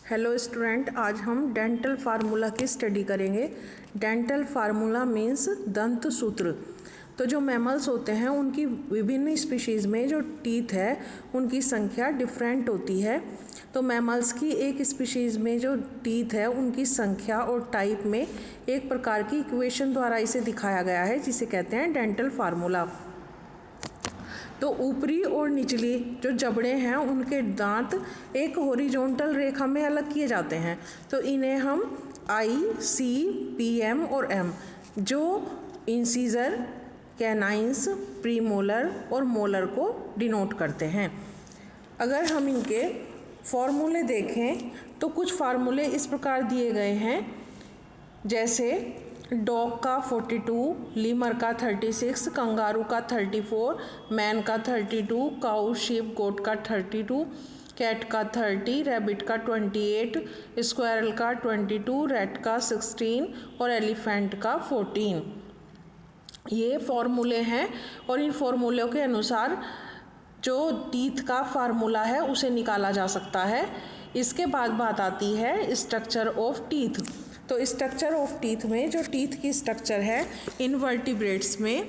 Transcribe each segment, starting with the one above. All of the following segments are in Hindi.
हेलो स्टूडेंट, आज हम डेंटल फार्मूला की स्टडी करेंगे। डेंटल फार्मूला मीन्स दंत सूत्र। तो जो मैमल्स होते हैं उनकी विभिन्न स्पीशीज़ में जो टीथ है उनकी संख्या डिफरेंट होती है। तो मैमल्स की एक स्पीशीज़ में जो टीथ है उनकी संख्या और टाइप में एक प्रकार की इक्वेशन द्वारा इसे दिखाया गया है, जिसे कहते हैं डेंटल फार्मूला। तो ऊपरी और निचली जो जबड़े हैं उनके दांत एक हॉरिजॉन्टल रेखा में अलग किए जाते हैं। तो इन्हें हम आई, सी, पी, एम और एम, जो इंसीजर, कैनाइंस, प्रीमोलर और मोलर को डिनोट करते हैं। अगर हम इनके फॉर्मूले देखें तो कुछ फार्मूले इस प्रकार दिए गए हैं, जैसे डॉग का 42, लीमर का 36, कंगारू का 34, मैन का 32, काऊ, शीप, गोट का 32, कैट का 30, रैबिट का 28, स्क्वायरल का 22, रैट का 16 और एलिफेंट का 14। ये फॉर्मूले हैं और इन फॉर्मूलों के अनुसार जो टीथ का फार्मूला है उसे निकाला जा सकता है। इसके बाद बात आती है स्ट्रक्चर ऑफ टीथ। तो स्ट्रक्चर ऑफ टीथ में जो टीथ की स्ट्रक्चर है इन वर्टिब्रेट्स में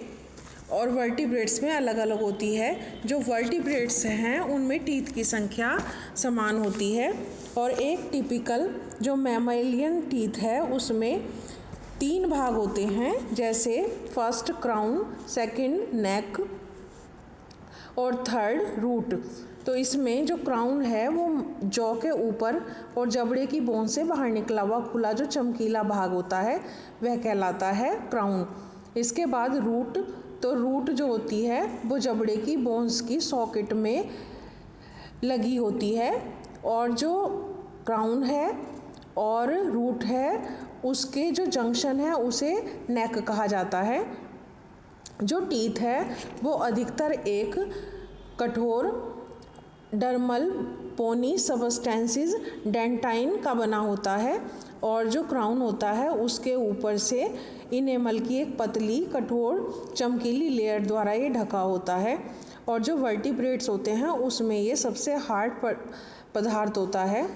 और वर्टिब्रेट्स में अलग अलग होती है। जो वर्टिब्रेट्स हैं उनमें टीथ की संख्या समान होती है और एक टिपिकल जो मैमलियन टीथ है उसमें 3 भाग होते हैं, जैसे फर्स्ट क्राउन, सेकंड नेक और थर्ड रूट। तो इसमें जो क्राउन है वो जॉ के ऊपर और जबड़े की बोन से बाहर निकला हुआ खुला जो चमकीला भाग होता है वह कहलाता है क्राउन। इसके बाद रूट। तो रूट जो होती है वो जबड़े की बोन्स की सॉकेट में लगी होती है और जो क्राउन है और रूट है उसके जो जंक्शन है उसे नेक कहा जाता है। जो टीथ है वो अधिकतर एक कठोर डर्मल पोनी सबस्टेंसेस डेंटाइन का बना होता है और जो क्राउन होता है उसके ऊपर से इनेमल की एक पतली कठोर चमकीली लेयर द्वारा ये ढका होता है। और जो वर्टिब्रेट्स होते हैं उसमें ये सबसे हार्ड पदार्थ होता है।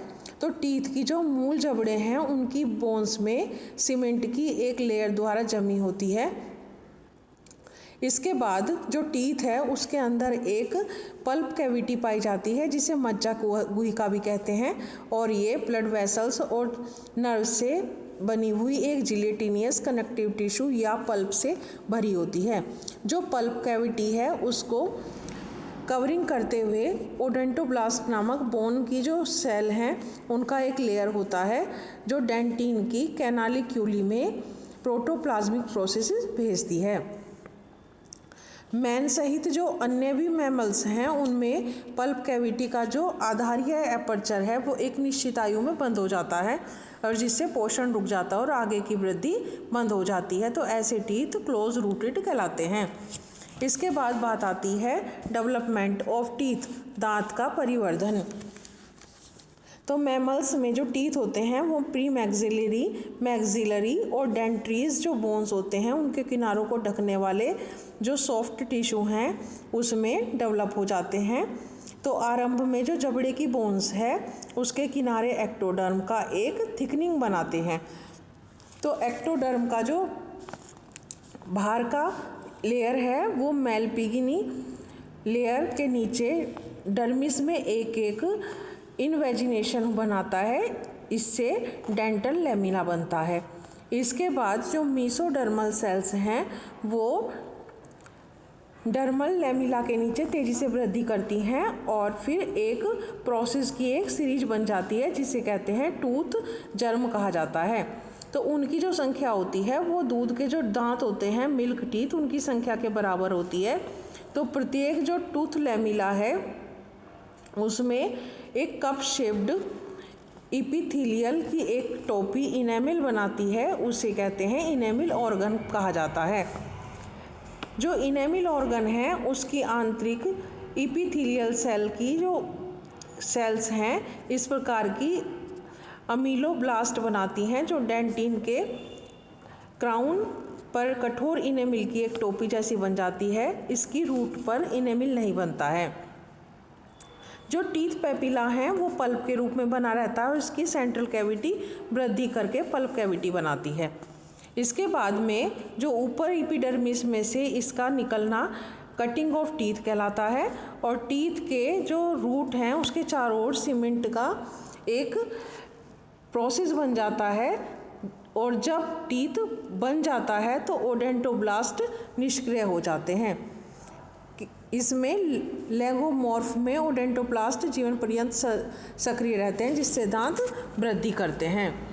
तो टीथ की जो मूल जबड़े हैं उनकी बोन्स में सीमेंट की एक लेयर द्वारा जमी होती है। इसके बाद जो टीथ है उसके अंदर एक पल्प कैविटी पाई जाती है जिसे मज्जा गुहिका भी कहते हैं और ये ब्लड वेसल्स और नर्व से बनी हुई एक जिलेटिनियस कनेक्टिव टिश्यू या पल्प से भरी होती है। जो पल्प कैविटी है उसको कवरिंग करते हुए ओडेंटोब्लास्ट नामक बोन की जो सेल हैं उनका एक लेयर होता है जो डेंटिन की कैनालिक्यूली में प्रोटोप्लाज्मिक प्रोसेसेस भेजती है। मैन सहित जो अन्य भी मैमल्स हैं उनमें पल्प कैविटी का जो आधारीय एपर्चर है वो एक निश्चित आयु में बंद हो जाता है और जिससे पोषण रुक जाता है और आगे की वृद्धि बंद हो जाती है। तो ऐसे टीथ क्लोज रूटेड कहलाते हैं। इसके बाद बात आती है डेवलपमेंट ऑफ टीथ, दांत का परिवर्धन। तो मैमल्स में जो टीथ होते हैं वो प्री मैक्सिलरी, मैक्सिलरी और डेंट्रीज जो बोन्स होते हैं उनके किनारों को ढकने वाले जो सॉफ्ट टिश्यू हैं उसमें डेवलप हो जाते हैं। तो आरंभ में जो जबड़े की बोन्स है उसके किनारे एक्टोडर्म का एक थिकनिंग बनाते हैं। तो एक्टोडर्म का जो बाहर का लेयर है वो मैलपिगिनी लेयर के नीचे डर्मिस में एक एक इनवेजिनेशन बनाता है, इससे डेंटल लेमिना बनता है। इसके बाद जो मीसोडर्मल सेल्स हैं वो डर्मल लेमिला के नीचे तेज़ी से वृद्धि करती हैं और फिर एक प्रोसेस की एक सीरीज बन जाती है जिसे कहते हैं टूथ जर्म कहा जाता है। तो उनकी जो संख्या होती है वो दूध के जो दांत होते हैं मिल्क टीथ उनकी संख्या के बराबर होती है। तो प्रत्येक जो टूथ लेमिला है उसमें एक कप शेप्ड इपिथीलियल की एक टोपी इनेमिल बनाती है, उसे कहते हैं इनेमिल ऑर्गन कहा जाता है। जो इनेमिल ऑर्गन है उसकी आंतरिक इपिथीलियल सेल की जो सेल्स हैं इस प्रकार की अमीलोब्लास्ट बनाती हैं जो डेंटिन के क्राउन पर कठोर इनेमिल की एक टोपी जैसी बन जाती है। इसकी रूट पर इनेमिल नहीं बनता है। जो टीथ पेपिला हैं वो पल्प के रूप में बना रहता है और इसकी सेंट्रल कैविटी वृद्धि करके पल्प कैविटी बनाती है। इसके बाद में जो ऊपर एपिडर्मिस में से इसका निकलना कटिंग ऑफ टीथ कहलाता है और टीथ के जो रूट हैं उसके चारों ओर सीमेंट का एक प्रोसेस बन जाता है और जब टीथ बन जाता है तो ओडेंटोब्लास्ट निष्क्रिय हो जाते हैं। इसमें लेगोमॉर्फ में ओडेंटोब्लास्ट जीवन पर्यंत सक्रिय रहते हैं जिससे दांत वृद्धि करते हैं।